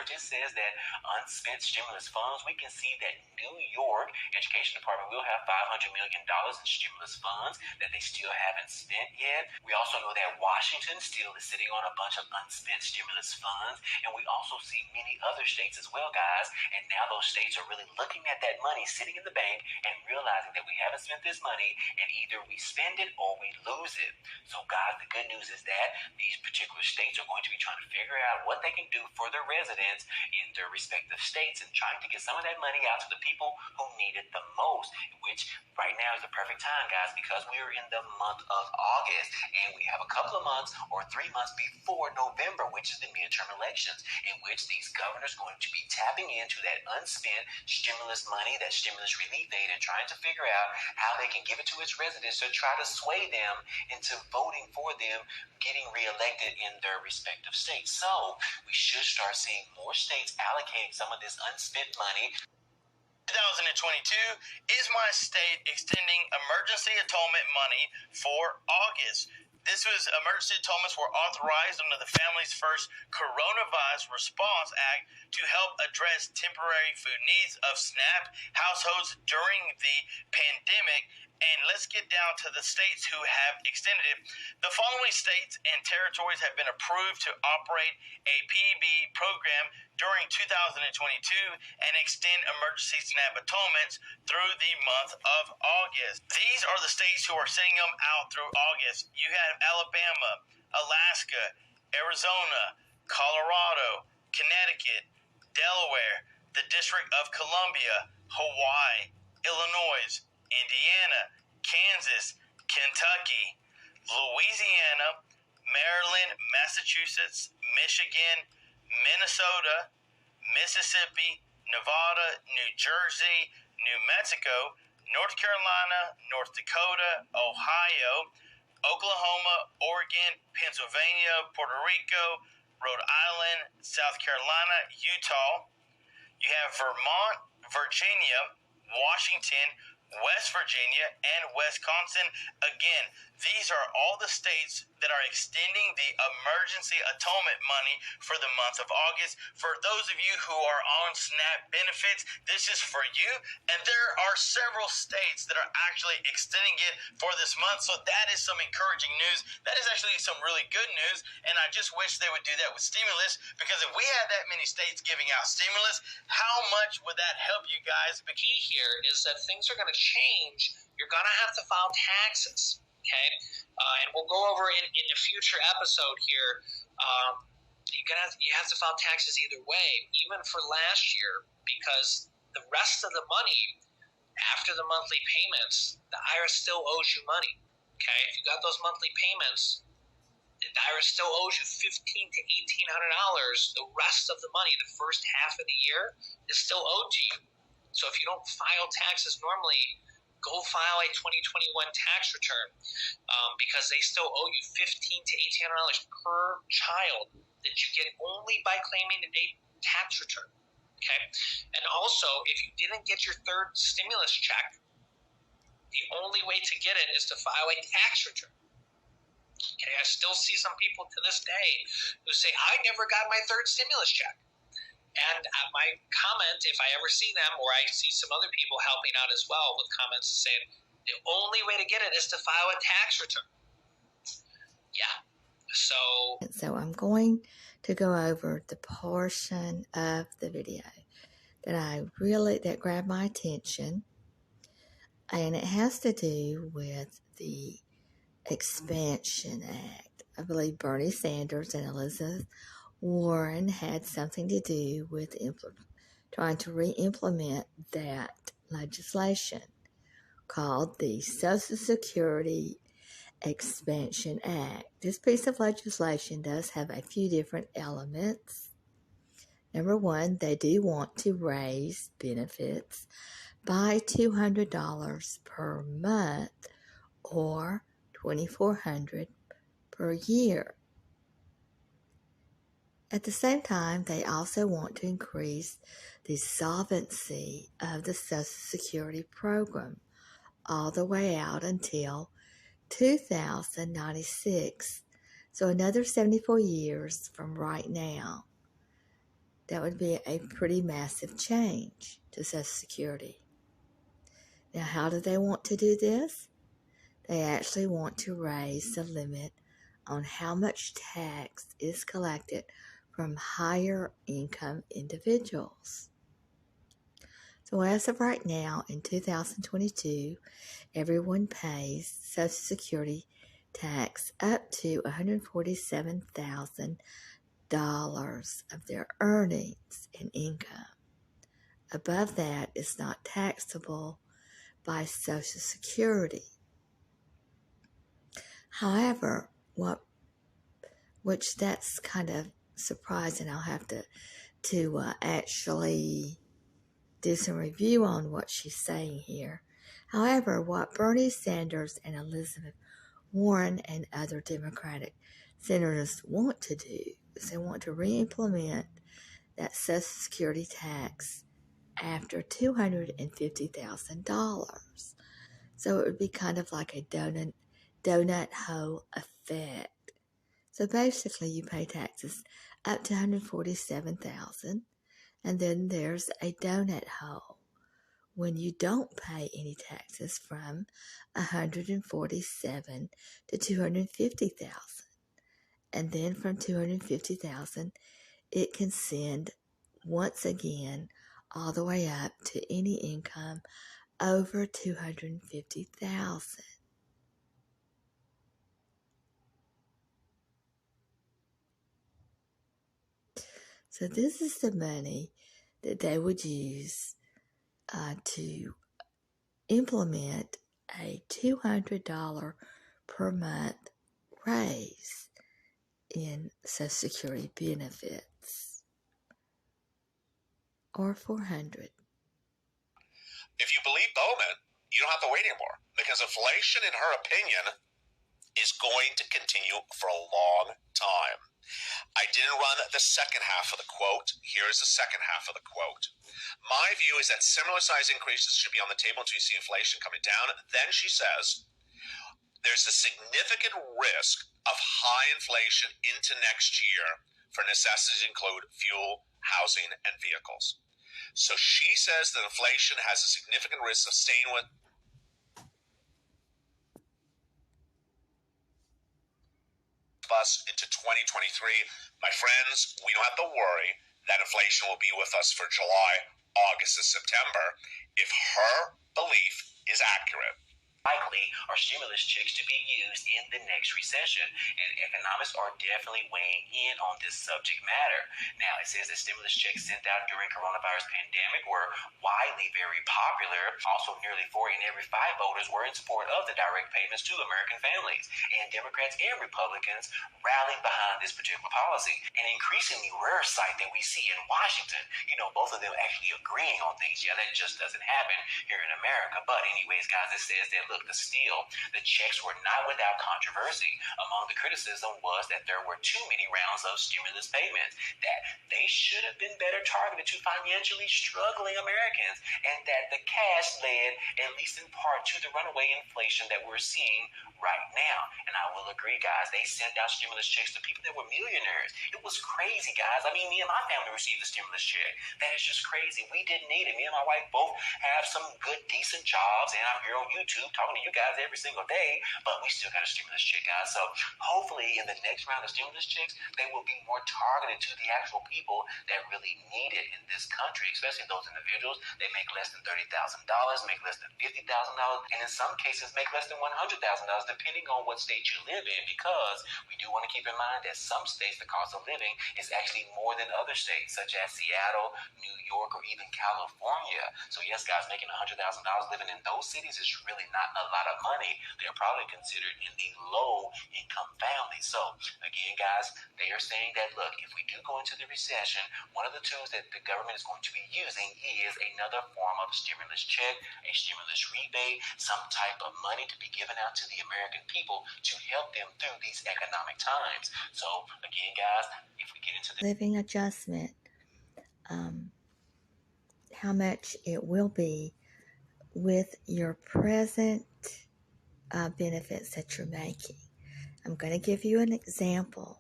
just says that unspent stimulus funds. We can see that New York Education Department will have $500 million in stimulus funds that they still haven't spent yet. We also know that Washington still is sitting on a bunch of unspent stimulus funds, and we also see many other states as well, guys. And now those states are really looking at that money sitting in the bank and realizing that we haven't spent this money, and either we spend it or we lose it. So, guys, the good news is that these particular states are going to be trying to figure out what they can do for their residents in their respective states and trying to get some of that money out to the people who need it the most, which right now is the perfect time, guys, because we are in the month of August, and we have a couple of months or 3 months before November, which is the midterm elections, in which these governors are going to be tapping into that unspent stimulus money, that stimulus relief aid, and trying to figure out how they can give it to its residents to try to sway them into voting for them getting reelected in their respective states. So we should start seeing more states allocating some of this unspent money. 2022, is my state extending emergency atonement money for August? This was emergency atonements were authorized under the Families First Coronavirus Response Act to help address temporary food needs of SNAP households during the pandemic. And let's get down to the states who have extended it. The following states and territories have been approved to operate a PEB program during 2022 and extend emergency SNAP atonements through the month of August. These are the states who are sending them out through August. You have Alabama, Alaska, Arizona, Colorado, Connecticut, Delaware, the District of Columbia, Hawaii, Illinois, Indiana, Kansas, Kentucky, Louisiana, Maryland, Massachusetts, Michigan, Minnesota, Mississippi, Nevada, New Jersey, New Mexico, North Carolina, North Dakota, Ohio, Oklahoma, Oregon, Pennsylvania, Puerto Rico, Rhode Island, South Carolina, Utah. You have Vermont, Virginia, Washington, West Virginia, and Wisconsin. Again, these are all the states that are extending the emergency atonement money for the month of August. For those of you who are on SNAP benefits, this is for you. And there are several states that are actually extending it for this month. So that is some encouraging news. That is actually some really good news. And I just wish they would do that with stimulus, because if we had that many states giving out stimulus, how much would that help you guys? The key here is that things are going to change. You're going to have to file taxes, okay? And we'll go over in a future episode here. You have to file taxes either way, even for last year, because the rest of the money after the monthly payments, the IRS still owes you money, okay? If you got those monthly payments, the IRS still owes you $1,500 to $1,800. The rest of the money, the first half of the year, is still owed to you. So if you don't file taxes normally, go file a 2021 tax return, because they still owe you $1,500 to $1,800 per child that you get only by claiming a tax return. Okay, and also if you didn't get your third stimulus check, the only way to get it is to file a tax return. Okay, I still see some people to this day who say, I never got my third stimulus check. And my comment, if I ever see them, or I see some other people helping out as well with comments saying, the only way to get it is to file a tax return. Yeah. So I'm going to go over the portion of the video that grabbed my attention. And it has to do with the Expansion Act. I believe Bernie Sanders and Elizabeth Warren had something to do with trying to re-implement that legislation called the Social Security Expansion Act. This piece of legislation does have a few different elements. Number one, they do want to raise benefits by $200 per month or $2,400 per year. At the same time, they also want to increase the solvency of the Social Security program all the way out until 2096, so another 74 years from right now. that would be a pretty massive change to Social Security. Now, how do they want to do this? They actually want to raise the limit on how much tax is collected from higher income individuals. So as of right now, in 2022, everyone pays Social Security tax up to $147,000 of their earnings and income. Above that is not taxable by Social Security. However, which that's kind of surprising. I'll have to actually do some review on what she's saying here. However, what Bernie Sanders and Elizabeth Warren and other Democratic senators want to do is they want to re-implement that Social Security tax after $250,000. So it would be kind of like a donut hole effect. So basically, you pay taxes up to $147,000, and then there's a donut hole when you don't pay any taxes from $147,000 to $250,000, and then from $250,000, it can send once again all the way up to any income over $250,000. So this is the money that they would use to implement a $200 per month raise in Social Security benefits, or $400. If you believe Bowman, you don't have to wait anymore, because inflation, in her opinion, is going to continue for a long time. I didn't run the second half of the quote. Here is the second half of the quote. My view is that similar size increases should be on the table until you see inflation coming down. Then she says, there's a significant risk of high inflation into next year for necessities include fuel, housing, and vehicles. So she says that inflation has a significant risk of staying with us into 2023. My friends, we don't have to worry that inflation will be with us for July, August, and September if her belief is accurate. Likely are stimulus checks to be used in the next recession, and economists are definitely weighing in on this subject matter. Now, it says that stimulus checks sent out during coronavirus pandemic were widely very popular. Also, nearly 4 in every 5 voters were in support of the direct payments to American families, and Democrats and Republicans rallied behind this particular policy. An increasingly rare sight that we see in Washington, both of them actually agreeing on things. Yeah, that just doesn't happen here in America. But anyways, guys, it says that, look, the checks were not without controversy. Among the criticism was that there were too many rounds of stimulus payments, that they should have been better targeted to financially struggling Americans, and that the cash led, at least in part, to the runaway inflation that we're seeing right now. And I will agree, guys, they sent out stimulus checks to people that were millionaires. It was crazy, guys. I mean, me and my family received a stimulus check. That is just crazy. We didn't need it. Me and my wife both have some good, decent jobs, and I'm here on YouTube talking to you guys every single day, but we still got a stimulus check, guys. So hopefully in the next round of stimulus checks, they will be more targeted to the actual people that really need it in this country, especially those individuals that make less than $30,000, make less than $50,000, and in some cases make less than $100,000, depending on what state you live in, because we do want to keep in mind that some states, the cost of living is actually more than other states, such as Seattle, New York, or even California. So yes, guys, making $100,000 living in those cities is really not a lot of money. They're probably considered in the low-income families. So again, guys, they are saying that, look, if we do go into the recession, one of the tools that the government is going to be using is another form of stimulus check, a stimulus rebate, some type of money to be given out to the American people to help them through these economic times. So again, guys, if we get into the living adjustment, how much it will be with your present benefits that you're making. I'm going to give you an example.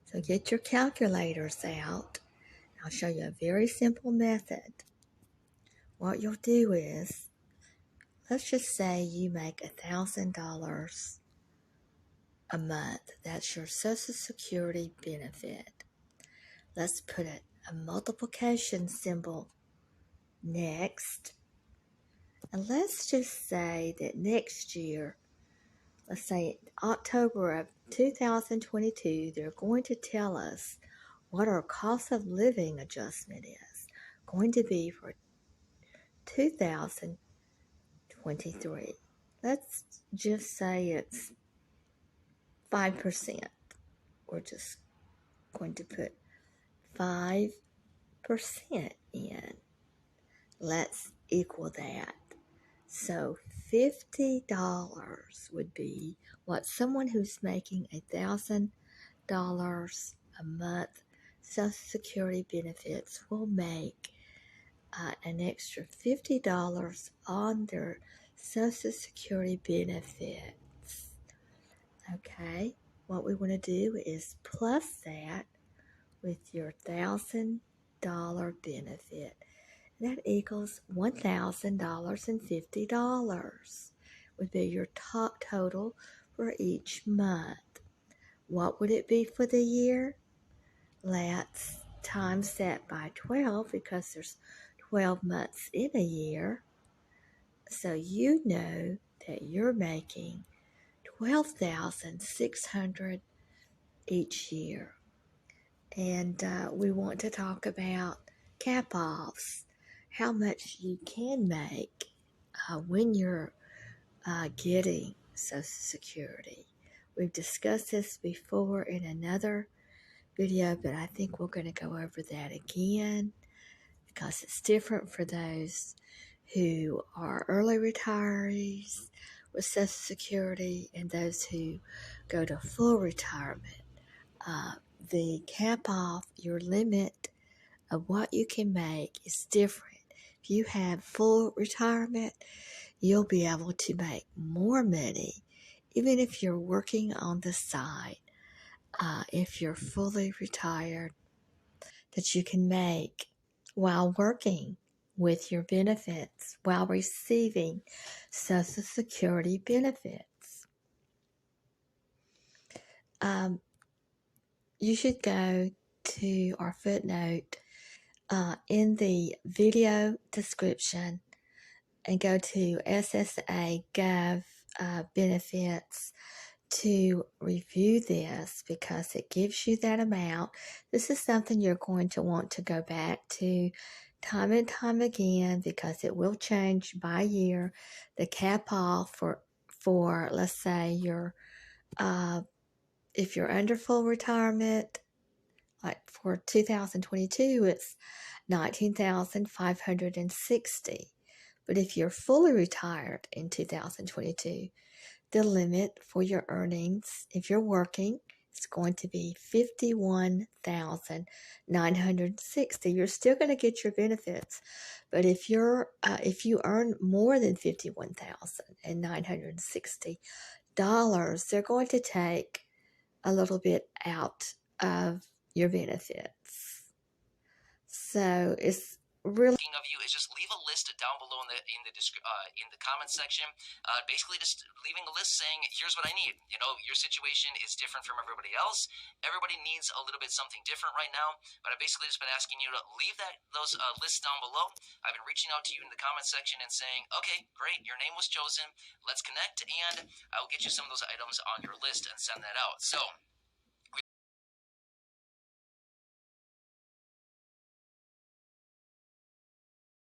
So get your calculators out. I'll show you a very simple method. What you'll do is, let's just say you make $1,000 a month. That's your Social Security benefit. Let's put a multiplication symbol next. And let's just say that next year, let's say October of 2022, they're going to tell us what our cost of living adjustment is going to be for 2023. Let's just say it's 5%. We're just going to put 5% in. Let's equal that. So $50 would be what someone who's making $1,000 a month Social Security benefits will make an extra $50 on their Social Security benefits. Okay, what we want to do is plus that with your $1,000 benefit. That equals $1,050 would be your top total for each month. What would it be for the year? Let's times that by 12 because there's 12 months in a year. So you know that you're making $12,600 each year. And we want to talk about cap-offs, how much you can make when you're getting Social Security. We've discussed this before in another video, but I think we're going to go over that again because it's different for those who are early retirees with Social Security and those who go to full retirement. The cap-off, your limit of what you can make is different. If you have full retirement, you'll be able to make more money, even if you're working on the side. If you're fully retired, that you can make while working with your benefits, while receiving Social Security benefits. You should go to our footnote in the video description and go to SSA Gov benefits to review this because it gives you that amount. This is something you're going to want to go back to time and time again because it will change by year. The cap off for let's say your if you're under full retirement, like for 2022, it's $19,560. But if you're fully retired in 2022, the limit for your earnings, if you're working, is going to be $51,960. You're still going to get your benefits, but if you earn more than $51,960, they're going to take a little bit out of your benefits. So it's really of you is just leave a list down below in the comment section, basically just leaving a list saying here's what I need. You know, your situation is different from everybody else. Everybody needs a little bit something different right now, but I've basically just been asking you to leave those lists down below. I've been reaching out to you in the comment section and saying, okay, great, your name was chosen, let's connect, and I'll get you some of those items on your list and send that out. So